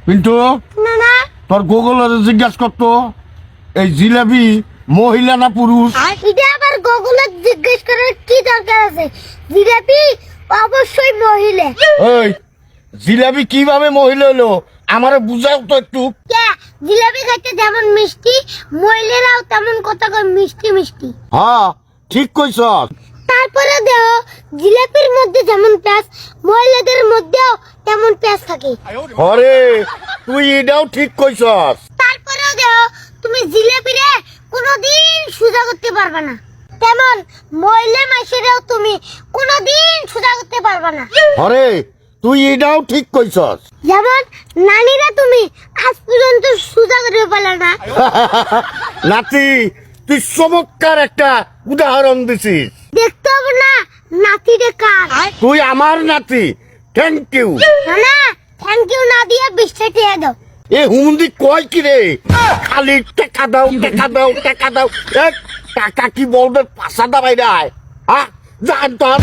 পিন্টু না না তোর গুগলের জিজ্ঞাসা করতো এই জিলাপি মহিলা না পুরুষ? এটা আবার গুগলে জিজ্ঞেস করার কি দরকার আছে? জিলাপি অবশ্যই মহিলা। এই জিলাপি কিভাবে মহিলা হলো আমারে বুঝাও তো একটু। কে জিলাপি খাইতে যেমন মিষ্টি, মহিলারাও তেমন কথা কয় মিষ্টি মিষ্টি। হ্যাঁ ঠিক কইছস। তারপরে দেও জিলাপির মধ্যে যেমন প্যাঁচ, মহিলাদের মধ্যেও তেমন প্যাঁচ থাকে। আরে তুই এটাও ঠিক কইছস। তারপরেও দেও তুমি জিলাপিরে কোনোদিন সোজা করতে পারবে না, তেমন মহিলা মাসেরাও তুমি কোনোদিন সোজা করতে পারবে না। আরে তুই এটাও ঠিক কইছস। যেমন নানিরা তুমি আজ পর্যন্ত সোজা করে পারলে না। নাতি তুই চমৎকার একটা উদাহরণ দিছিস। দেখতে হবে না নাতিরে কার। তুই আমার নাতি, থ্যাংক ইউ। না না থ্যাংক ইউ না দিয়ে 20 টাকা দাও। এ হুমন্দি কয় কি রে, খালি টাকা দাও টাকা দাও টাকা দাও। এক টাকা কি বলবে পাশা দাবাই রায়, হ্যাঁ জান তোর।